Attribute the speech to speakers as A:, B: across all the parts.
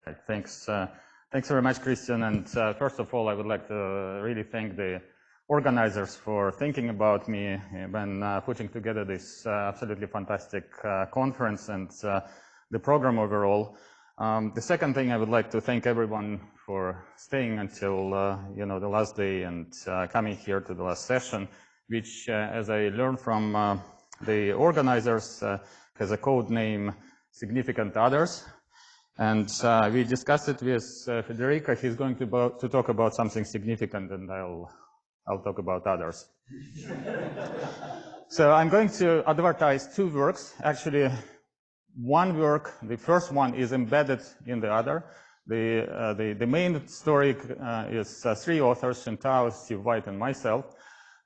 A: Thanks very much, Christian. And first of all, I would like to really thank the organizers for thinking about me when putting together this absolutely fantastic conference and the program overall. The second thing, I would like to thank everyone for staying until the last day and coming here to the last session, which, as I learned from the organizers, has a code name Significant Others. And we discussed it with Federica. He's going to talk about something significant, and I'll talk about others. So I'm going to advertise two works. Actually, one work, the first one, is embedded in the other. The main story is three authors, Shintao, Steve White, and myself.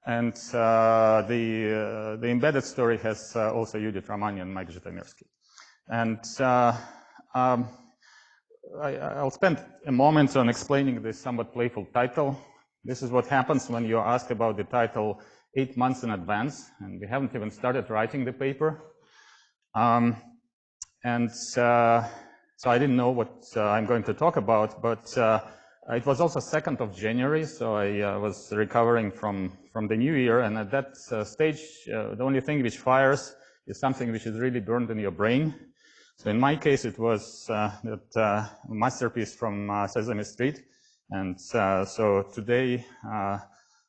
A: And the embedded story has also Judith Ramani and Mike Zhytomyrsky. And I'll spend a moment on explaining this somewhat playful title. This is what happens when you ask about the title 8 months in advance, and we haven't even started writing the paper. So I didn't know what I'm going to talk about, but it was also 2nd of January, so I was recovering from the new year, and at that stage, the only thing which fires is something which is really burned in your brain. So in my case, it was that masterpiece from Sesame Street. And so today,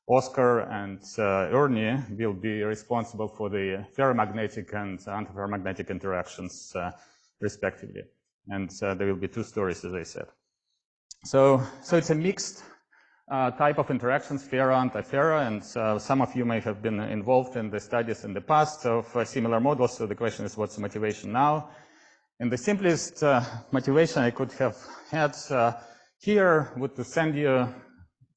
A: Oscar and Ernie will be responsible for the ferromagnetic and antiferromagnetic interactions, respectively. And there will be two stories, as I said. So it's a mixed type of interactions, ferro-antiferro, and some of you may have been involved in the studies in the past of similar models. So the question is, what's the motivation now? And the simplest motivation I could have had here would to send you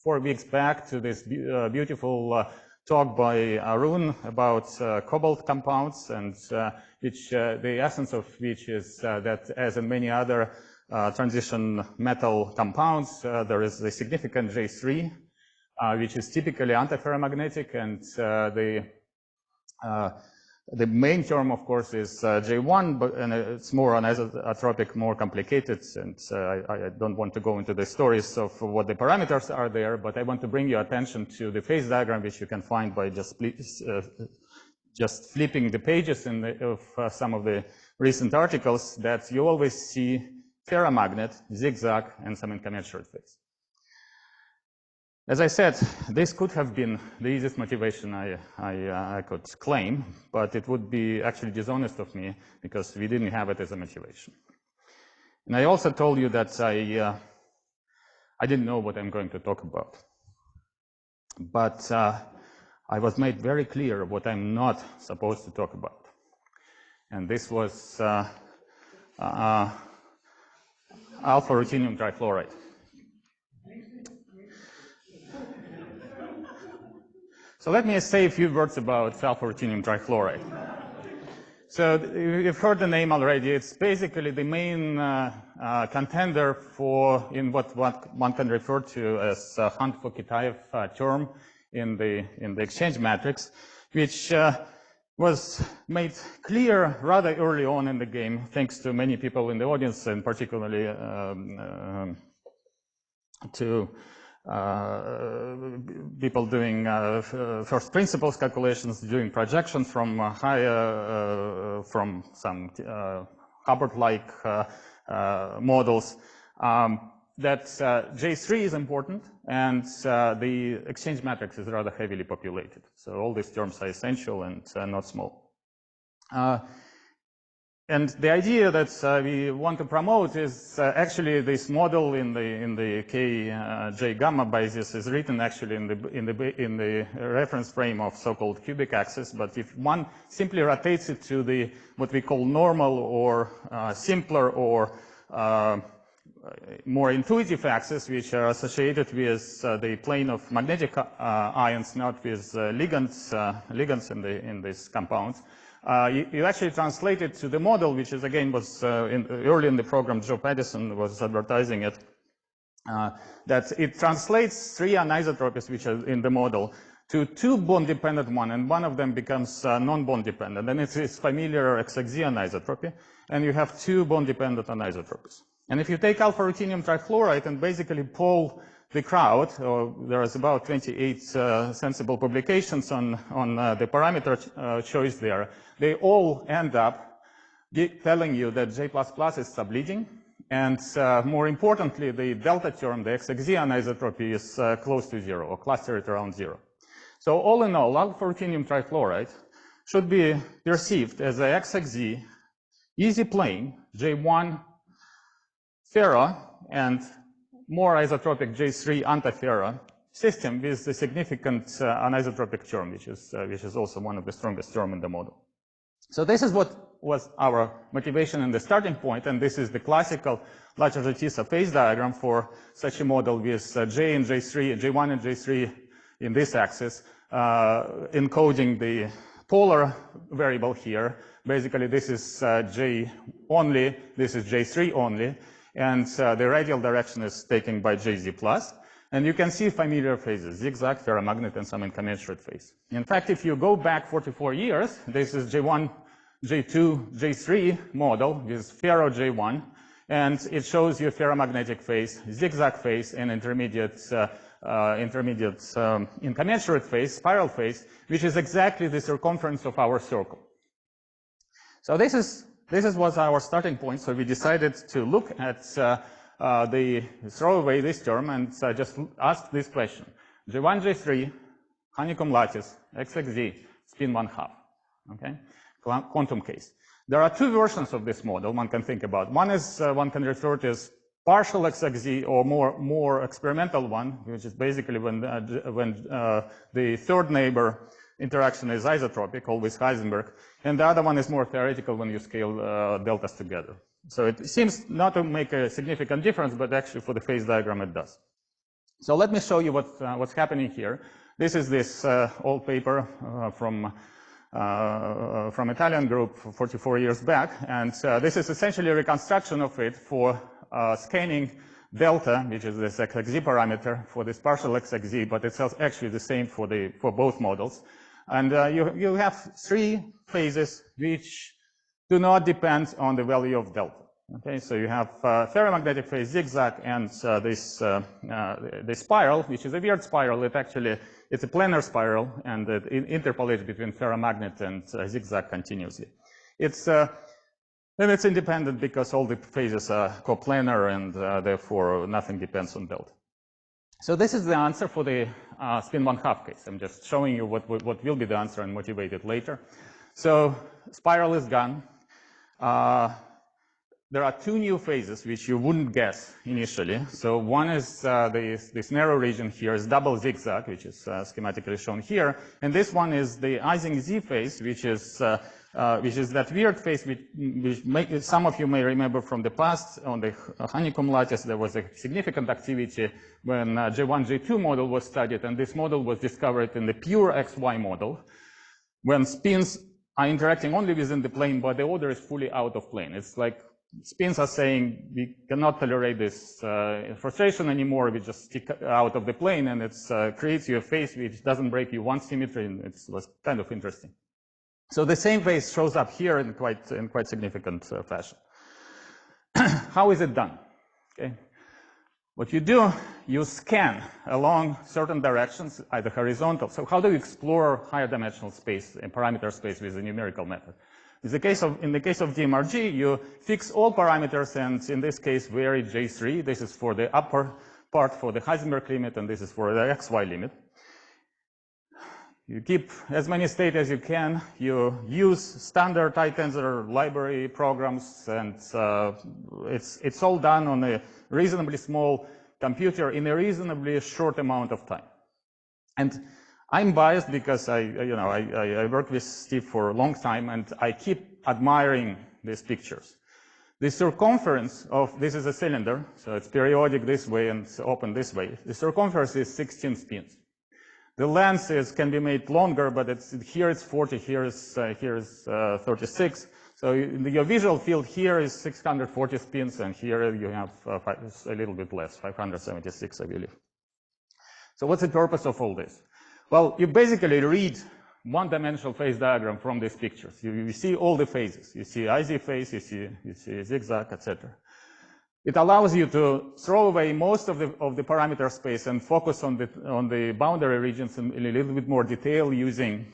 A: 4 weeks back to this beautiful talk by Arun about cobalt compounds, and which the essence of which is that, as in many other transition metal compounds, there is a significant J3, which is typically antiferromagnetic, and the main term, of course, is J1, and it's more anisotropic, more complicated, and I don't want to go into the stories of what the parameters are there, but I want to bring your attention to the phase diagram, which you can find by just flipping the pages of some of the recent articles, that you always see ferromagnet, zigzag, and some incommensurate phase. As I said, this could have been the easiest motivation I could claim, but it would be actually dishonest of me because we didn't have it as a motivation. And I also told you that I didn't know what I'm going to talk about. But I was made very clear what I'm not supposed to talk about. And this was alpha ruthenium trifluoride. So let me say a few words about alpha ruthenium trifluoride. So you've heard the name already. It's basically the main contender in what one can refer to as Hunt-Fukitayev term in the exchange matrix, which was made clear rather early on in the game, thanks to many people in the audience, and particularly to people doing first principles calculations, doing projections from from some Hubbard-like models, that J3 is important, and the exchange matrix is rather heavily populated. So all these terms are essential and not small. And the idea that we want to promote is actually this model in the K J gamma basis is written actually in the reference frame of so-called cubic axis. But if one simply rotates it to the what we call normal or simpler or more intuitive axis, which are associated with the plane of magnetic ions, not with ligands in these compounds. You actually translate it to the model, which is again was early in the program. Joe Pattison was advertising it. That it translates 3 anisotropies, which are in the model, to 2 bond-dependent one, and one of them becomes non-bond dependent. And it's familiar XXZ anisotropy, and you have 2 bond-dependent anisotropies. And if you take alpha ruthenium trifluoride and basically poll the crowd, there is about 28 sensible publications on the parameter choice there, they all end up telling you that J++ is subleading, and more importantly, the delta term, the XXZ anisotropy, is close to zero, or clustered around zero. So all in all, alpha ruthenium trifluoride should be perceived as a XXZ easy plane, J1 ferro and more isotropic J3 antiferro system with a significant anisotropic term, which is also one of the strongest terms in the model. So this is what was our motivation in the starting point, and this is the classical Lattice phase diagram for such a model with J and J3, J1 and J3 in this axis, encoding the polar variable here. Basically, this is J only, this is J3 only, and the radial direction is taken by JZ+. And you can see familiar phases, zigzag, ferromagnet, and some incommensurate phase. In fact, if you go back 44 years, this is J1-J2-J3 model with ferro J1, and it shows you ferromagnetic phase, zigzag phase, and intermediate incommensurate phase, spiral phase, which is exactly the circumference of our circle. So this was our starting point. So we decided to look at throw away this term and just ask this question: J1, J3, honeycomb lattice, XXZ, spin 1/2. Okay, quantum case. There are two versions of this model one can think about. One is one can refer to as partial XXZ, or more experimental one, which is basically when the third neighbor interaction is isotropic, always Heisenberg, and the other one is more theoretical when you scale deltas together. So it seems not to make a significant difference, but actually for the phase diagram it does. So let me show you what's happening here. This is this old paper from Italian group 44 years back, and this is essentially a reconstruction of it for scanning delta, which is this XXZ parameter for this partial XXZ, but it's actually the same for both models. And you have three phases which do not depend on the value of delta. Okay, so you have ferromagnetic phase, zigzag, and this spiral, which is a weird spiral. It's a planar spiral, and it interpolates between ferromagnet and zigzag continuously. Then it's independent because all the phases are coplanar, and therefore nothing depends on delta. So this is the answer for the spin 1/2 case. I'm just showing you what will be the answer and motivate it later. So spiral is gone. There are two new phases which you wouldn't guess initially. So one is this narrow region here is double zigzag, which is schematically shown here, and this one is the Ising Z phase, which is that weird phase which some of you may remember from the past. On the honeycomb lattice, there was a significant activity when J1-J2 model was studied, and this model was discovered in the pure XY model, when spins are interacting only within the plane, but the order is fully out of plane. It's like spins are saying, we cannot tolerate this frustration anymore, we just stick out of the plane, and it creates you a phase which doesn't break you one symmetry, and it was kind of interesting. So the same phase shows up here in quite significant fashion. How is it done? Okay. What you do, you scan along certain directions, either horizontal. So how do you explore higher dimensional space and parameter space with a numerical method? In the case of DMRG, you fix all parameters, and in this case vary J3. This is for the upper part for the Heisenberg limit, and this is for the XY limit. You keep as many states as you can. You use standard high-tensor library programs, and it's all done on a reasonably small computer in a reasonably short amount of time. And I'm biased because I worked with Steve for a long time, and I keep admiring these pictures. The circumference of this is a cylinder, so it's periodic this way and it's open this way. The circumference is 16 spins. The length can be made longer, but here it's 40, here is 36. So your visual field here is 640 spins, and here you have a little bit less, 576, I believe. So what's the purpose of all this? Well, you basically read one-dimensional phase diagram from these pictures. You see all the phases. You see IZ phase, you see zigzag, etc. It allows you to throw away most of the parameter space and focus on the boundary regions in a little bit more detail, using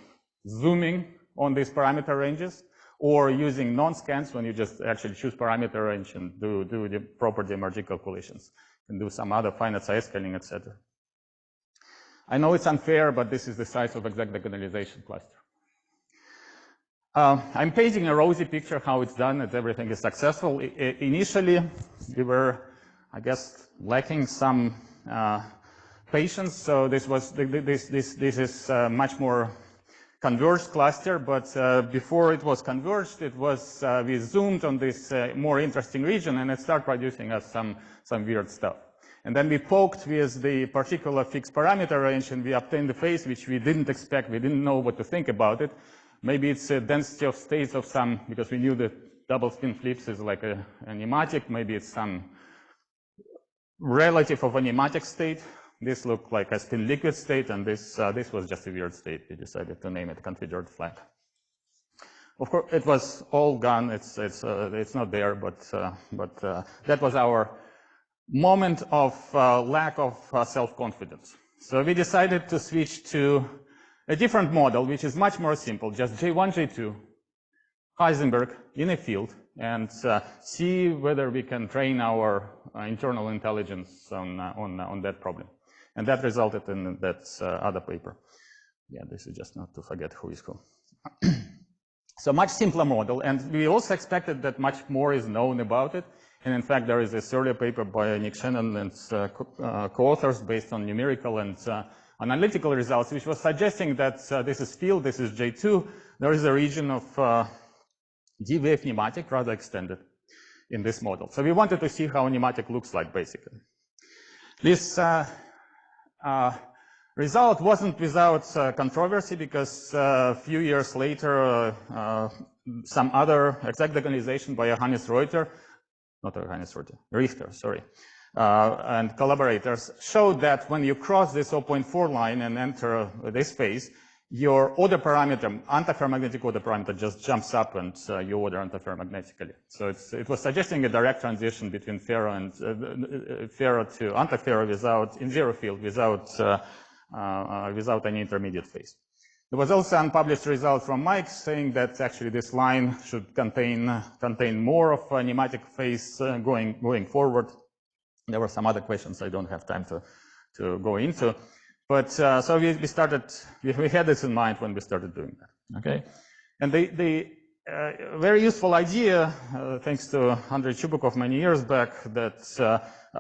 A: zooming on these parameter ranges, or using non-scans when you just actually choose parameter range and do the proper DMRG calculations and do some other finite size scaling, etc. I know it's unfair, but this is the size of exact diagonalization cluster. I'm painting a rosy picture how it's done, that everything is successful. Initially, we were, I guess, lacking some patience. So this is much more converged cluster, but before it was converged, it was we zoomed on this more interesting region, and it started producing us some weird stuff. And then we poked with the particular fixed parameter range, and we obtained the phase which we didn't expect. We didn't know what to think about it. Maybe it's a density of states of some, because we knew that double spin flips is like a nematic. Maybe it's some relative of a nematic state. This looked like a spin liquid state, and this was just a weird state. We decided to name it configured flag. Of course, it was all gone. It's not there, but that was our moment of lack of self-confidence. So we decided to switch to a different model, which is much more simple, just J1, J2, Heisenberg in a field, and see whether we can train our internal intelligence on that problem. And that resulted in that other paper. Yeah, this is just not to forget who is who. So much simpler model, and we also expected that much more is known about it. And in fact, there is this earlier paper by Nick Shannon and co-authors based on numerical and analytical results, which was suggesting that this is field, this is J2. There is a region of D-wave nematic rather extended in this model. So we wanted to see how nematic looks like, basically. This result wasn't without controversy, because a few years later, some other exact diagonalization by Richter, sorry, and collaborators showed that when you cross this 0.4 line and enter this phase, your order parameter, antiferromagnetic order parameter, just jumps up and you order antiferromagnetically. So it was suggesting a direct transition between ferro and ferro to antiferro in zero field without any intermediate phase. There was also unpublished result from Mike saying that actually this line should contain more of a nematic phase going forward. There were some other questions I don't have time to go into, but so we had this in mind when we started doing that. Okay, and the very useful idea, thanks to Andrei Chubukov many years back, that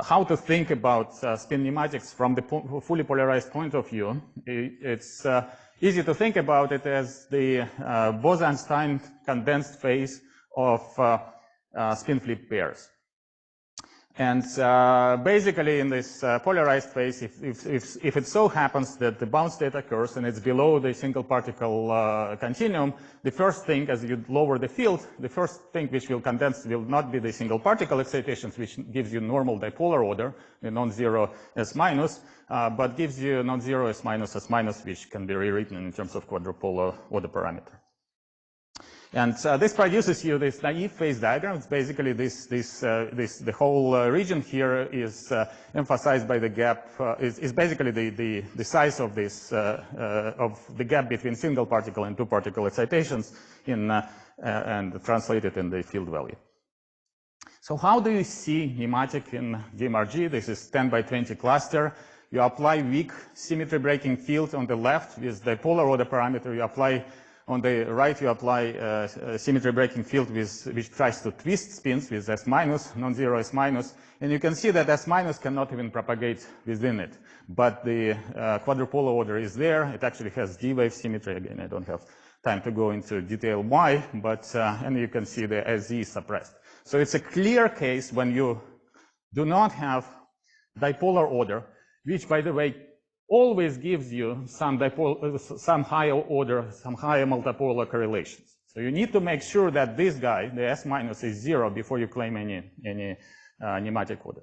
A: how to think about spin nematics from the fully polarized point of view. It's easy to think about it as the Bose-Einstein condensed phase of spin flip pairs. And basically in this polarized phase, if it so happens that the bound state occurs and it's below the single particle continuum, the first thing, as you lower the field, the first thing which will condense will not be the single particle excitations, which gives you normal dipolar order, the non-zero S minus, but gives you non-zero S minus, which can be rewritten in terms of quadrupolar order parameter. And this produces you this naive phase diagram. It's basically the whole region here is emphasized by the gap, is basically the size of this, of the gap between single particle and two particle excitations and translated in the field value. So how do you see nematic in DMRG? This is 10 by 20 cluster. You apply weak symmetry breaking field on the left with dipolar order parameter. You apply on the right, you apply a symmetry breaking field which tries to twist spins with S minus, non-zero S minus, and you can see that S minus cannot even propagate within it. But the quadrupolar order is there. It actually has D-wave symmetry. Again, I don't have time to go into detail why, but and you can see the SZ is suppressed. So it's a clear case when you do not have dipolar order, which, by the way, always gives you some higher order, some higher multipolar correlations. So you need to make sure that this guy, the S minus, is zero before you claim any nematic order.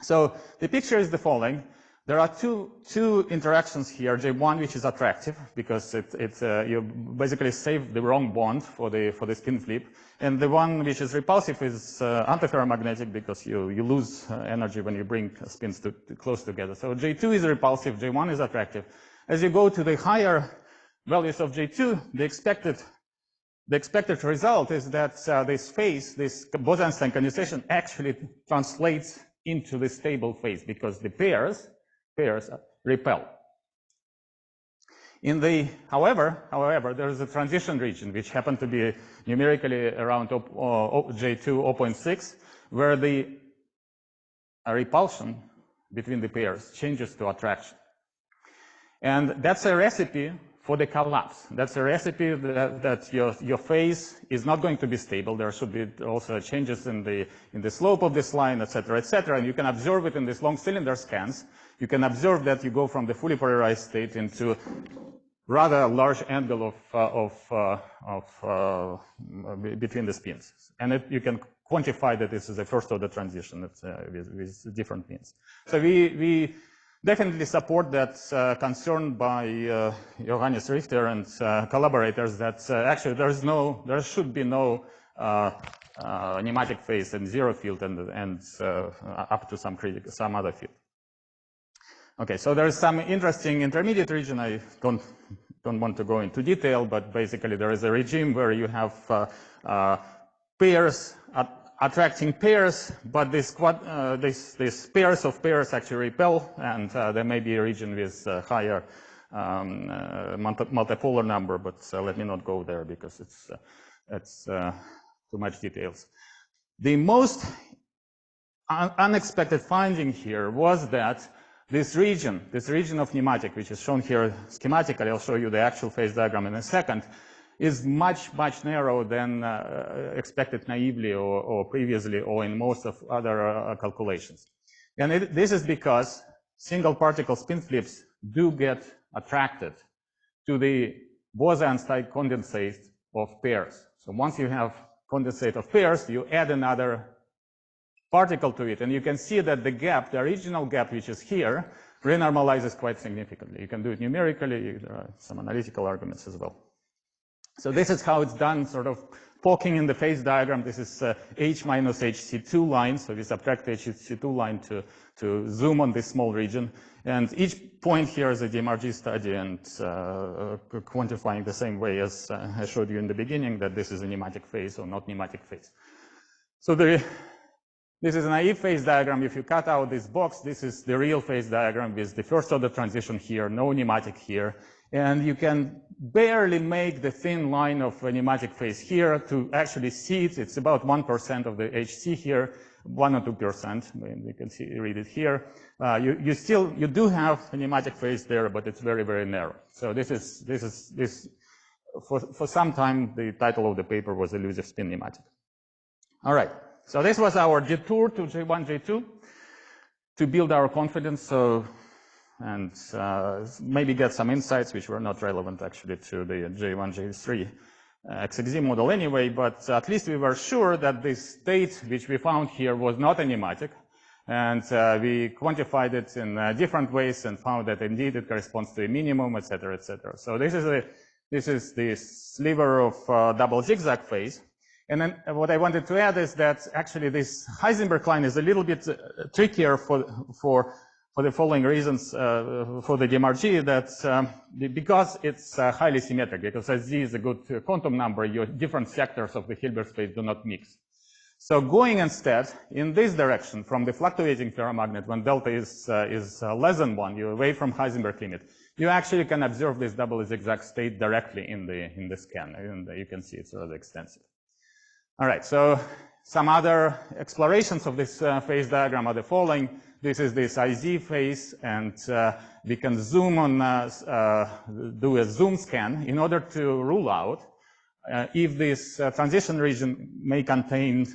A: So the picture is the following. There are two interactions here. J1, which is attractive because you basically save the wrong bond for the spin flip, and the one which is repulsive is antiferromagnetic because you lose energy when you bring spins close together. So J2 is repulsive, J1 is attractive. As you go to the higher values of J2, the expected result is that this phase, this Bose-Einstein condensation, actually translates into the stable phase because the pairs repel. However, there is a transition region which happened to be numerically around J2 0.6, where the repulsion between the pairs changes to attraction. And that's a recipe for the collapse. That's a recipe that your phase is not going to be stable. There should be also changes in the slope of this line, etc., etc. And you can observe it in these long cylinder scans. You can observe that you go from the fully polarized state into rather large angle between the spins. And you can quantify that this is a first order transition with different means. So we definitely support that concern by Johannes Richter and collaborators that actually there should be no nematic phase in zero field and up to some other field. Okay, so there is some interesting intermediate region. I don't want to go into detail, but basically there is a regime where you have pairs attracting pairs, but these pairs of pairs actually repel, and there may be a region with higher multipolar number, but let me not go there because it's too much details. The most unexpected finding here was that this region of nematic, which is shown here schematically, I'll show you the actual phase diagram in a second, is much narrower than expected naively or previously or in most of other calculations. And this is because single particle spin flips do get attracted to the Bose-Einstein condensate of pairs. So once you have condensate of pairs, you add another particle to it, and you can see that the gap, the original gap, which is here, renormalizes quite significantly. You can do it numerically. There are some analytical arguments as well. So this is how it's done, sort of poking in the phase diagram. This is H minus HC2 line. So we subtract the HC2 line to zoom on this small region. And each point here is a DMRG study and quantifying the same way as I showed you in the beginning, that this is a nematic phase or not nematic phase. So this is a naive phase diagram. If you cut out this box, this is the real phase diagram with the first order transition here, no nematic here. And you can barely make the thin line of a nematic phase here to actually see it. It's about 1% of the HC here, 1 or 2%. You can read it here. You do have a nematic phase there, but it's very narrow. So this for some time the title of the paper was elusive spin nematic. All right. So this was our detour to J1, J2 to build our confidence and maybe get some insights which were not relevant actually to the J1, J3 XXZ model anyway, but at least we were sure that this state which we found here was not a nematic, and we quantified it in different ways and found that indeed it corresponds to a minimum, etc., etc. So this is the sliver of double zigzag phase. And then what I wanted to add is that actually this Heisenberg line is a little bit trickier for the following reasons for the DMRG, that because it's highly symmetric, because as Z is a good quantum number, your different sectors of the Hilbert space do not mix. So going instead in this direction from the fluctuating ferromagnet, when delta is less than 1, you're away from Heisenberg limit, you actually can observe this double zigzag state directly in the scan, and you can see it's rather extensive. All right, so some other explorations of this phase diagram are the following. This is this IZ phase, and we can zoom on, do a zoom scan in order to rule out if this transition region may contain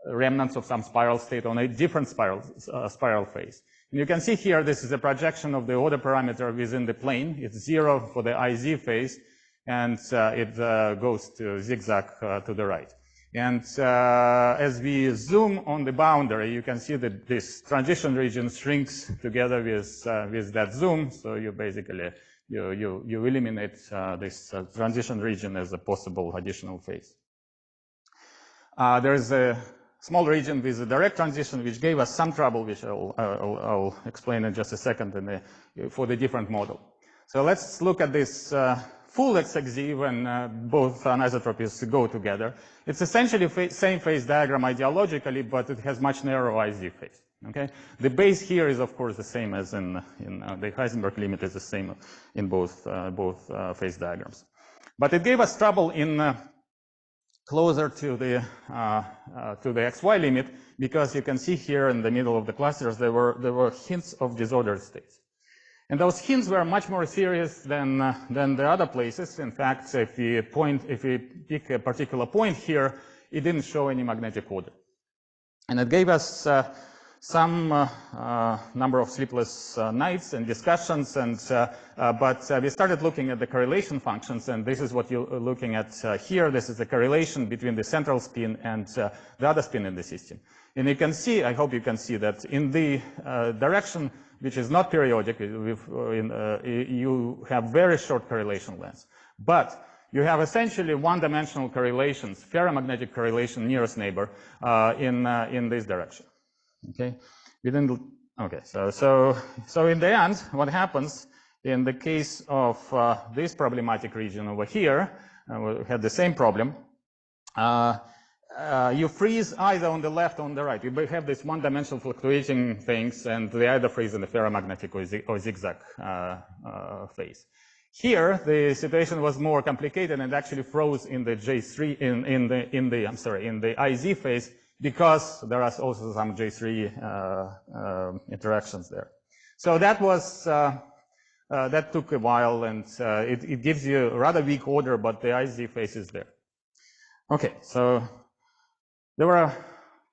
A: remnants of some spiral state on a different spiral phase. And you can see here, this is a projection of the order parameter within the plane. It's 0 for the IZ phase, and it goes to zigzag to the right. And as we zoom on the boundary, you can see that this transition region shrinks together with that zoom. So you basically you eliminate this transition region as a possible additional phase. There is a small region with a direct transition, which gave us some trouble, which I'll explain in just a second for the different model. So let's look at this full XXZ when both anisotropies go together. It's essentially same phase diagram ideologically, but it has much narrower IZ phase. Okay, the base here is of course the same as in the Heisenberg limit is the same in both phase diagrams. But it gave us trouble in closer to the XY limit, because you can see here in the middle of the clusters there were hints of disordered states. And those hints were much more serious than the other places. In fact, if we pick a particular point here, it didn't show any magnetic order. And it gave us some number of sleepless nights and discussions, but we started looking at the correlation functions, and this is what you're looking at here. This is the correlation between the central spin and the other spin in the system. And you can see, I hope you can see that in the direction which is not periodic, you have very short correlation lengths. But you have essentially one-dimensional correlations, ferromagnetic correlation nearest neighbor in this direction. Okay, okay. So in the end, what happens in the case of this problematic region over here, we had the same problem. You freeze either on the left or on the right. You have this one-dimensional fluctuating things, and they either freeze in the ferromagnetic or zigzag phase. Here, the situation was more complicated and actually froze in the J3 in the IZ phase, because there are also some J3 interactions there. So that was that took a while, and it gives you a rather weak order, but the IZ phase is there. Okay, so there were a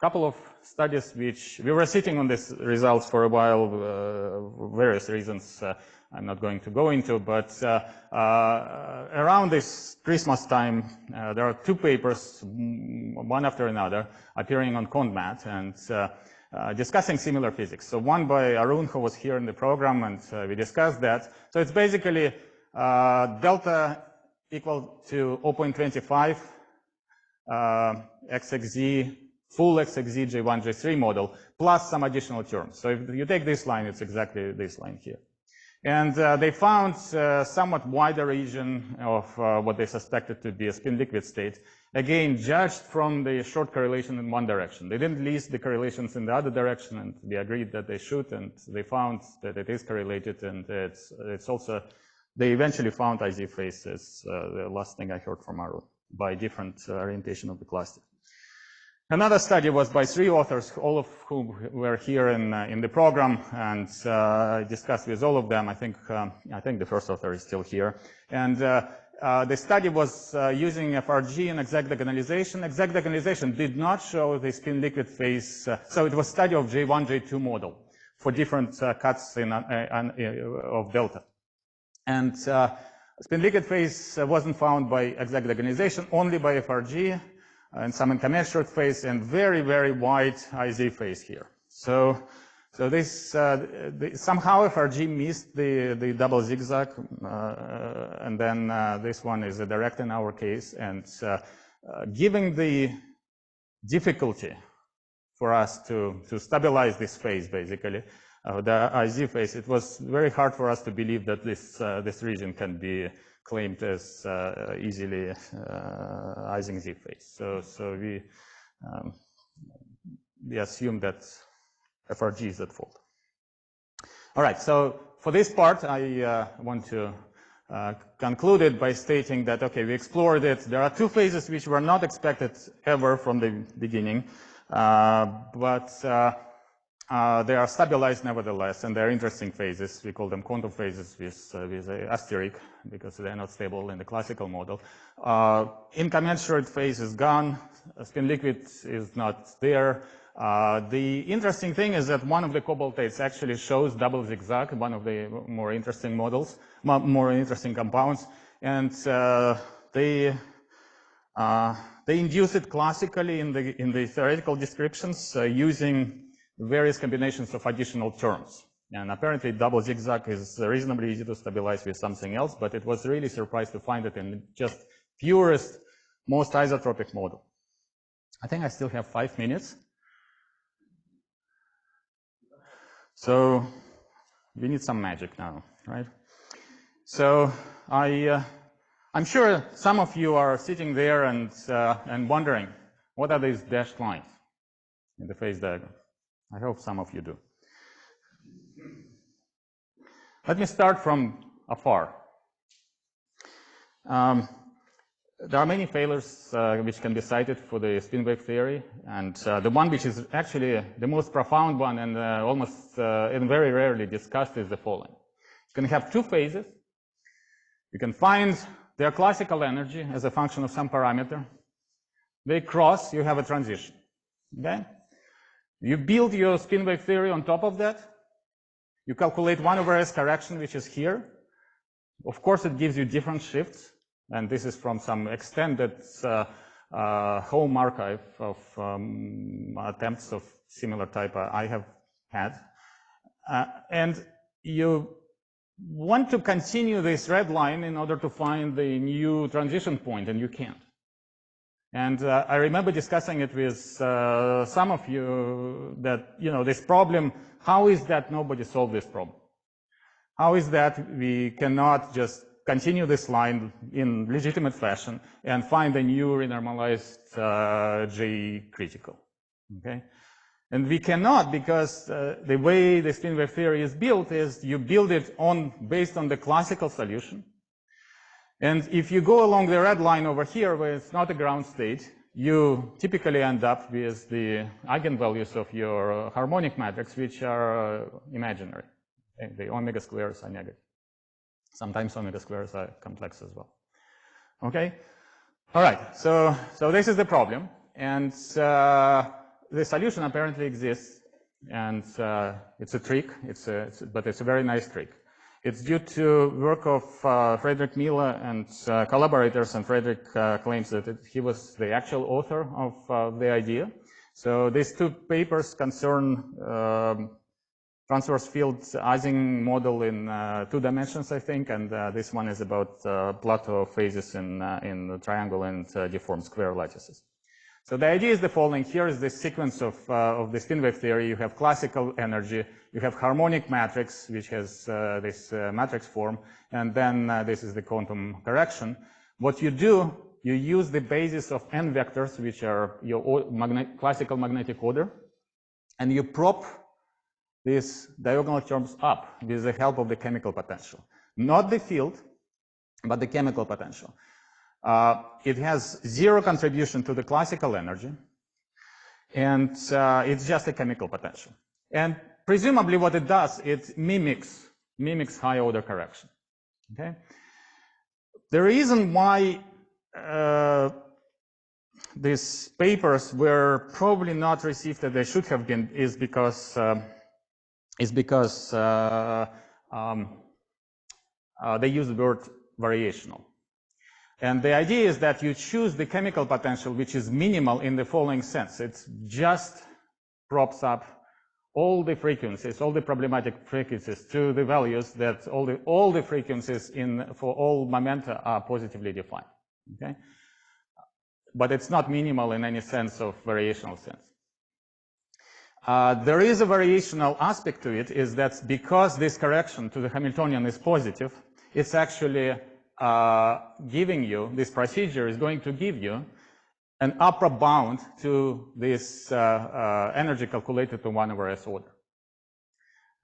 A: couple of studies which we were sitting on these results for a while, various reasons I'm not going to go into, but around this Christmas time, there are two papers, one after another, appearing on ConMat and discussing similar physics. So one by Arun, who was here in the program, and we discussed that. So it's basically delta equal to 0.25 XXZ, full XXZ J1-J3 model, plus some additional terms. So if you take this line, it's exactly this line here. And they found somewhat wider region of what they suspected to be a spin-liquid state, again, judged from the short correlation in one direction. They didn't list the correlations in the other direction, and we agreed that they should, and they found that it is correlated, and it's also, they eventually found IZ phase as the last thing I heard from Arun, by different orientation of the cluster. Another study was by three authors, all of whom were here in the program, and I discussed with all of them. I think the first author is still here. And the study was using FRG and exact diagonalization. Exact diagonalization did not show the spin-liquid phase, so it was a study of J1-J2 model for different cuts of delta. And spin-liquid phase wasn't found by exact diagonalization, only by FRG, and some incommensurate phase, and very, very wide IZ phase here. So this somehow FRG missed the double zigzag, and then this one is a direct in our case. And given the difficulty for us to stabilize this phase, basically the IZ phase, it was very hard for us to believe that this region can be claimed as easily Ising Z phase. So we assume that FRG is at fault. All right, so for this part, I want to conclude it by stating that, okay, we explored it. There are two phases which were not expected ever from the beginning, but they are stabilized nevertheless, and they're interesting phases. We call them quantum phases with an asterisk, because they're not stable in the classical model. Incommensurate phase is gone. Spin liquid is not there. The interesting thing is that one of the cobaltates actually shows double zigzag, one of the more interesting models, more interesting compounds, and they They induce it classically in the theoretical descriptions using various combinations of additional terms. And apparently double zigzag is reasonably easy to stabilize with something else, but it was really surprised to find it in just purest, most isotropic model. I think I still have 5 minutes. So we need some magic now, right? So I'm sure some of you are sitting there and wondering, what are these dashed lines in the phase diagram? I hope some of you do. Let me start from afar. There are many failures which can be cited for the spin wave theory, and the one which is actually the most profound one and almost and very rarely discussed is the following. You can have two phases. You can find their classical energy as a function of some parameter. They cross, you have a transition. Okay? You build your spin wave theory on top of that. You calculate 1/s correction, which is here. Of course, it gives you different shifts, and this is from some extended home archive of attempts of similar type I have had. And you want to continue this red line in order to find the new transition point, and you can't. And I remember discussing it with some of you that, you know, this problem, how is that nobody solved this problem? How is that we cannot just continue this line in legitimate fashion and find a new renormalized J critical, okay? And we cannot, because the way the spin wave theory is built is you build it based on the classical solution. And if you go along the red line over here, where it's not a ground state, you typically end up with the eigenvalues of your harmonic matrix, which are imaginary. Okay? The omega squares are negative. Sometimes omega squares are complex as well. Okay? All right, so this is the problem. And the solution apparently exists, and it's a trick, but it's a very nice trick. It's due to work of Frederick Miller and collaborators, and Frederick claims that he was the actual author of the idea. So these two papers concern transverse field Ising model in 2 dimensions, I think, and this one is about plateau phases in the triangle and deformed square lattices. So the idea is the following. Here is the sequence of the spin wave theory. You have classical energy, you have harmonic matrix, which has this matrix form, and then this is the quantum correction. What you do, you use the basis of n vectors, which are your classical magnetic order, and you prop these diagonal terms up with the help of the chemical potential. Not the field, but the chemical potential. It has 0 contribution to the classical energy, and it's just a chemical potential. And presumably what it does, it mimics high order correction. Okay? The reason why these papers were probably not received as they should have been is because they use the word variational. And the idea is that you choose the chemical potential, which is minimal in the following sense. It just props up all the frequencies, all the problematic frequencies to the values that all the frequencies for all momenta are positively defined. Okay? But it's not minimal in any sense of variational sense. There is a variational aspect to it, is that because this correction to the Hamiltonian is positive, it's actually giving you, this procedure is going to give you an upper bound to this energy calculated to 1/s order.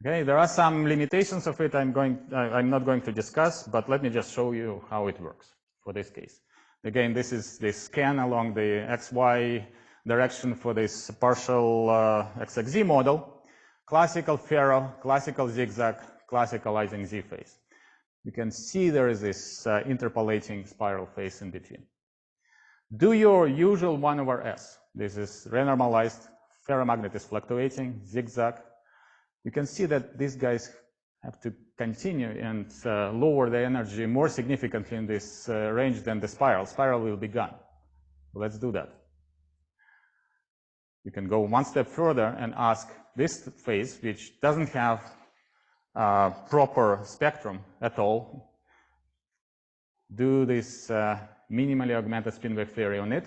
A: Okay, there are some limitations of it I'm not going to discuss, but let me just show you how it works for this case. Again, this is the scan along the XY direction for this partial XXZ model. Classical ferro, classical zigzag, classical Ising Z phase. You can see there is this interpolating spiral phase in between. Do your usual 1/s. This is renormalized, ferromagnet is fluctuating, zigzag. You can see that these guys have to continue and lower the energy more significantly in this range than the spiral. Spiral will be gone. Let's do that. You can go one step further and ask this phase, which doesn't have proper spectrum at all, do this minimally augmented spin wave theory on it.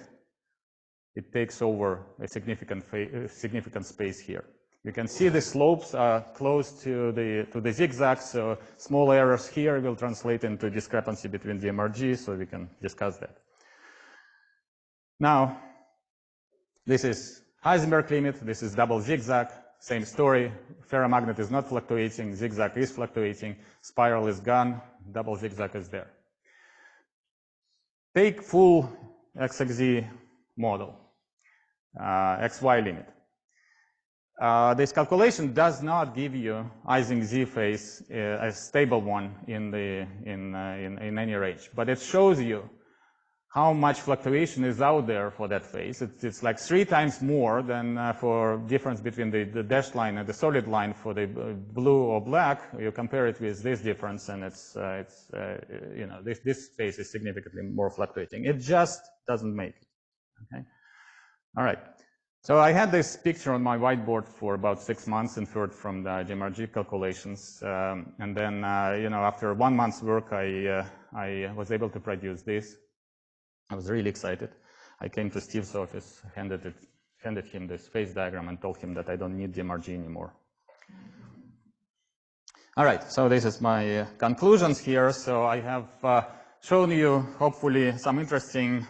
A: It takes over a significant space here. You can see the slopes are close to the zigzag, so small errors here will translate into discrepancy between DMRG, so we can discuss that. Now, this is Heisenberg limit, this is double zigzag, same story. Ferromagnet is not fluctuating, zigzag is fluctuating, spiral is gone, double zigzag is there. Take full XXZ model, XY limit. This calculation does not give you Ising Z phase, a stable one in any range, but it shows you how much fluctuation is out there for that phase. It's like 3 times more than for difference between the dashed line and the solid line for the blue or black. You compare it with this difference, and you know, this phase is significantly more fluctuating. It just doesn't make it. Okay. All right. So I had this picture on my whiteboard for about 6 months, inferred from the DMRG calculations, and then you know, after 1 month's work, I was able to produce this. I was really excited. I came to Steve's office, handed him this phase diagram, and told him that I don't need DMRG anymore. All right, so this is my conclusions here. So I have shown you, hopefully, some interesting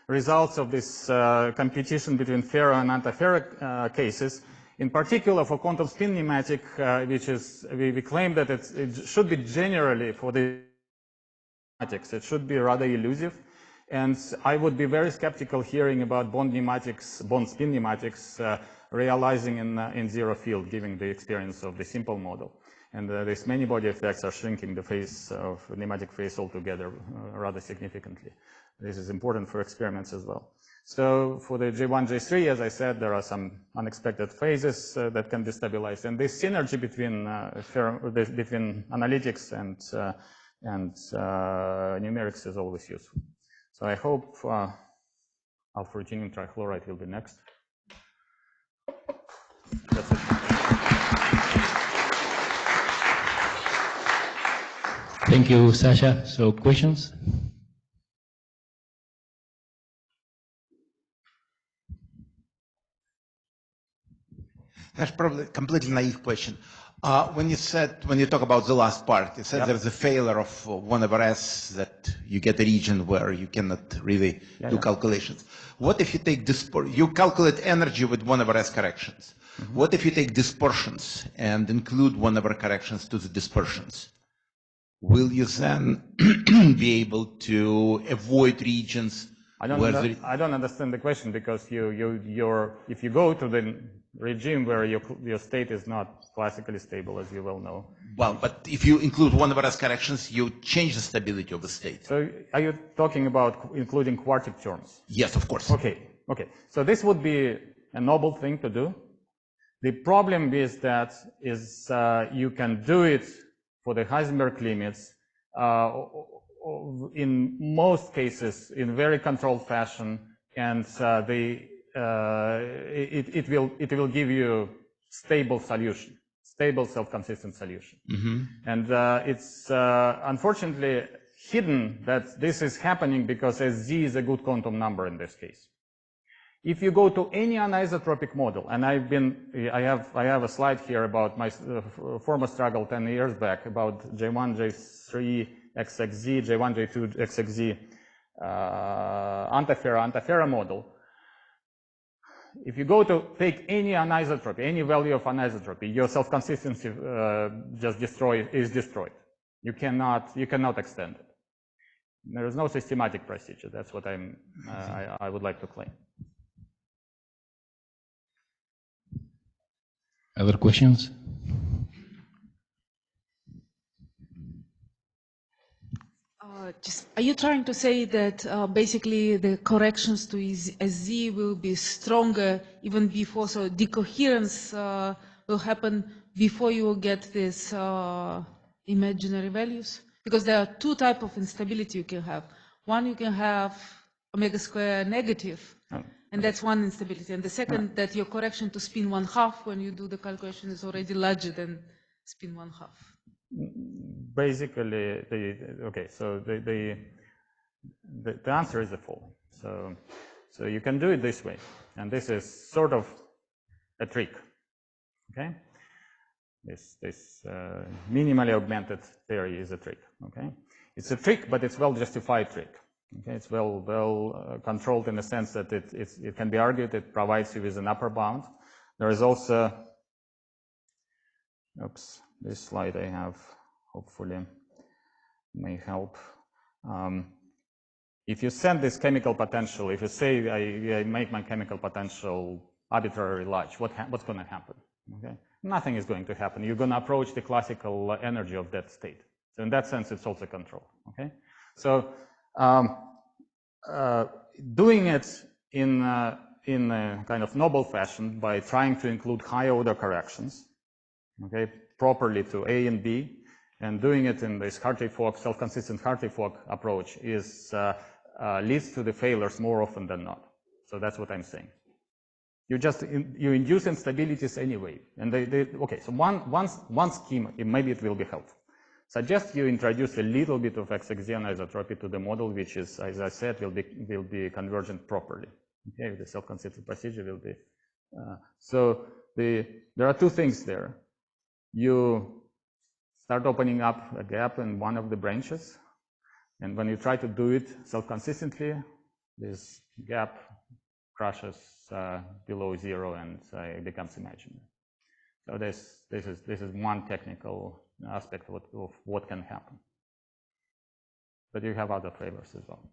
A: results of this computation between ferro and antiferro cases. In particular, for quantum spin nematic, which is, we claim that it should be generally for the nematics. It should be rather elusive. And I would be very skeptical hearing about bond nematics, bond spin nematics realizing in zero field, given the experience of the simple model. And these many body effects are shrinking the phase of nematic phase altogether rather significantly. This is important for experiments as well. So for the J1-J3, as I said, there are some unexpected phases that can destabilize. And this synergy between analytics and numerics is always useful. So I hope alpha-ruthenium trichloride will be next. That's it.
B: Thank you, Sasha. So questions?
C: That's probably a completely naive question. When you talk about the last part, you said there's a failure of 1/s, that you get a region where you cannot really do calculations. What if you take you calculate energy with 1/s corrections? Mm-hmm. What if you take dispersions and include 1/s corrections to the dispersions? Will you then be able to avoid regions?
A: I don't understand the question, because if you go to the regime where your state is not classically stable, as you well know.
C: Well, but if you include 1/s corrections, you change the stability of the state.
A: So are you talking about including quartic terms?
C: Yes, of course.
A: Okay. So this would be a noble thing to do. The problem is that you can do it for the Heisenberg limits in most cases in very controlled fashion, and it will give you stable solution, stable self-consistent solution. Mm-hmm. And it's unfortunately hidden that this is happening because SZ is a good quantum number in this case. If you go to any anisotropic model, and I have a slide here about my former struggle 10 years back about J1, J3, XXZ, J1, J2, XXZ, antiferro model. If you go to take any anisotropy, any value of anisotropy, your self-consistency just is destroyed. You cannot extend it. There is no systematic procedure. That's what I would like to claim.
B: Other questions?
D: Are you trying to say that basically the corrections to SZ will be stronger even before, so decoherence will happen before you will get these imaginary values? Because there are two types of instability you can have. One, you can have omega square negative. And that's one instability. And the second, that your correction to spin 1/2 when you do the calculation is already larger than spin 1/2.
A: Basically, so the answer is the following. So you can do it this way, and this is sort of a trick, okay? This minimally augmented theory is a trick, okay? It's a trick, but it's well-justified trick. Okay, it's well controlled in the sense that it can be argued it provides you with an upper bound. There is also, oops, this slide I have hopefully may help. If you send this chemical potential, if you say I make my chemical potential arbitrarily large, what's going to happen? Okay, nothing is going to happen. You're going to approach the classical energy of that state. So in that sense, it's also controlled. Okay, so doing it in a kind of noble fashion by trying to include high order corrections, okay, properly to A and B, and doing it in this Hartree-Fock, self-consistent Hartree-Fock approach is leads to the failures more often than not. So that's what I'm saying. You induce instabilities anyway, and okay. So one scheme, maybe it will be helpful. Suggest you introduce a little bit of XXZ anisotropy to the model, which is, as I said, will be convergent properly. Okay, the self-consistent procedure will be. So there are two things there. You start opening up a gap in one of the branches, and when you try to do it self-consistently, this gap crashes below zero and it becomes imaginary. So this is one technical aspect of what can happen. But you have other flavors as well.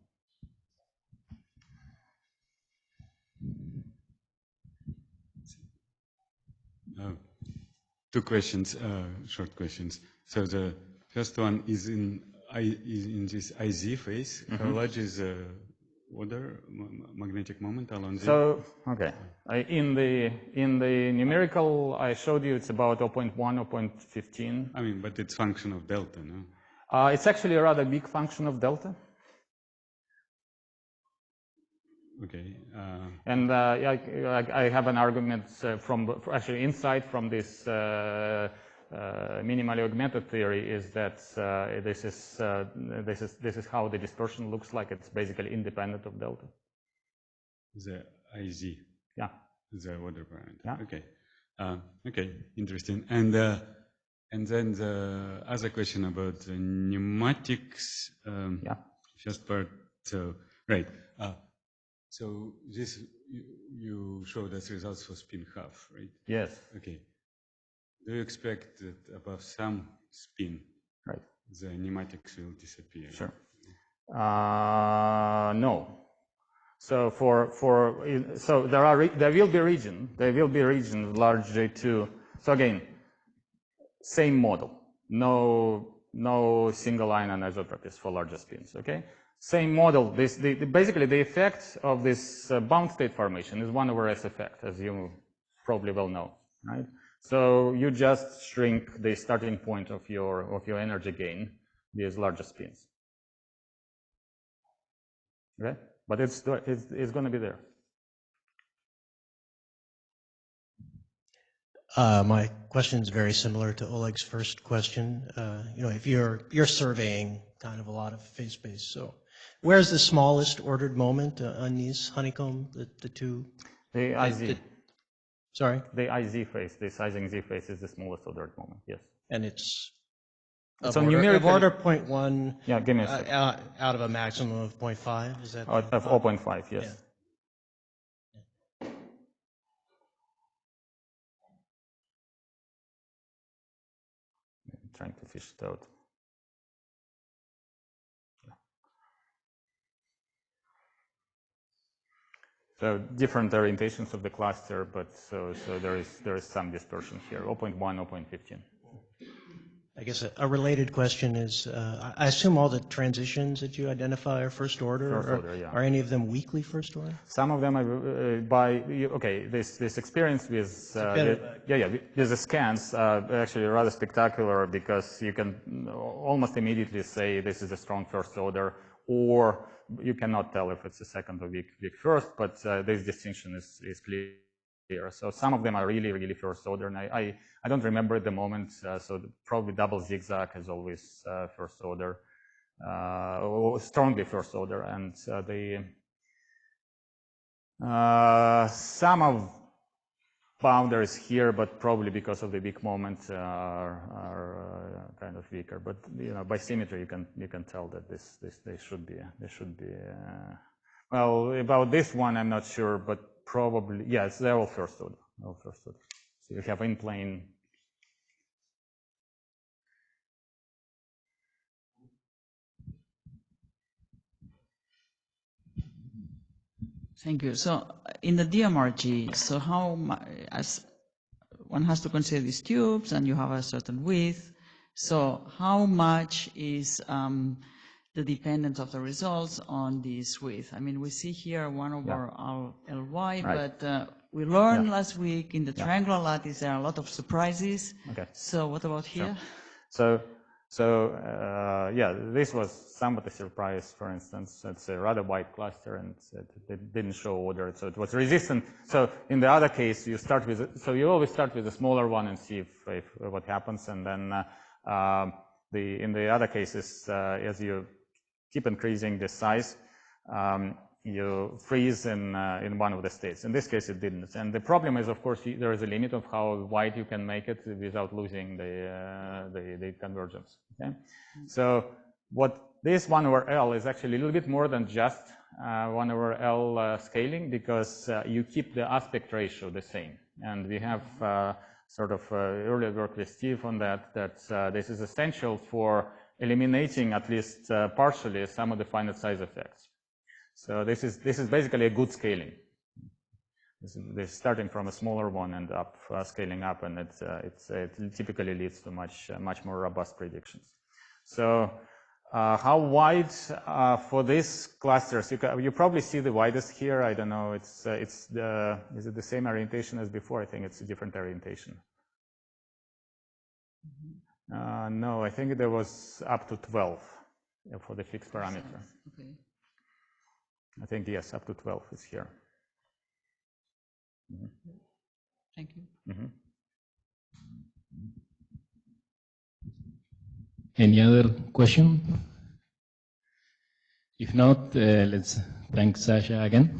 E: Two questions, short questions. So the first one is in this IZ phase. Mm-hmm. How large is order magnetic moment along the?
A: So okay, in the numerical I showed you it's about 0.1, 0.15.
E: I mean, but it's function of delta, no?
A: It's actually a rather big function of delta.
E: Okay.
A: And I have an argument actually inside from this minimally augmented theory is that this is how the dispersion looks like. It's basically independent of delta.
E: The IZ.
A: Yeah.
E: The order parameter.
A: Yeah.
E: Okay. Okay. Interesting. And then the other question about the pneumatics.
A: Yeah.
E: First part. So right. So this you showed us results for spin half, right?
A: Yes.
E: Okay. Do you expect that above some spin,
A: right,
E: the pneumatics will disappear?
A: Sure. No. So so there will be region large J2. So again, same model. No single line anisotropies for larger spins. Okay. Same model. Basically the effect of this bound state formation is 1/s effect, as you probably well know, right? So you just shrink the starting point of your energy gain with larger spins. Okay, but it's going to be there.
F: My question is very similar to Oleg's first question. If you're surveying kind of a lot of phase space, so where's the smallest ordered moment on these honeycomb? The two.
A: The IZ.
F: Sorry?
A: The IZ phase, the sizing Z phase is the smallest ordered moment, yes.
F: And it's
A: on numerical
F: order 0.1.
A: Yeah, give me a second.
F: Out of a maximum of 0.5, is that?
A: Of 0.5, yes. Yeah. I'm trying to fish it out. So different orientations of the cluster, but so there is some dispersion here. 0.1, 0.15.
F: I guess a related question is, I assume all the transitions that you identify are first order.
A: First order, yeah.
F: Are any of them weakly first order?
A: Some of them are this experience with with the scans actually rather spectacular because you can almost immediately say this is a strong first order, or you cannot tell if it's a second or weak first, but this distinction is clear. So some of them are really, really first order, and I don't remember at the moment, so probably double zigzag is always first order, strongly first order, and some of boundaries here, but probably because of the weak moment are kind of weaker. But by symmetry you can tell that they should be well, about this one I'm not sure, but probably yes, they're all first order. So you have in plane.
G: Thank you. So in the DMRG, so as one has to consider these tubes and you have a certain width, so how much is the dependence of the results on this width? I mean, we see here 1 over Ly, right. But we learned last week in the triangular lattice there are a lot of surprises. Okay. So what about here?
A: Sure. So yeah, this was somewhat a surprise. For instance, it's a rather wide cluster, and it didn't show order, so it was resistant. So in the other case, you start with you always start with a smaller one and see if what happens, and then in the other cases, as you keep increasing the size, you freeze in one of the states. In this case, it didn't. And the problem is, of course, there is a limit of how wide you can make it without losing the convergence. Okay? So what this 1 over L is actually a little bit more than just 1 over L scaling, because you keep the aspect ratio the same. And we have sort of earlier work with Steve on that this is essential for eliminating, at least partially, some of the finite size effects. So this is basically a good scaling. This is starting from a smaller one and up, scaling up, and it typically leads to much more robust predictions. So how wide for these clusters? You probably see the widest here. I don't know. Is it the same orientation as before? I think it's a different orientation. No, I think there was up to 12 for the fixed parameter. Okay. I think, yes, up to 12 is here. Mm-hmm.
G: Thank you.
A: Mm-hmm.
B: Any other question? If not, let's thank Sasha again.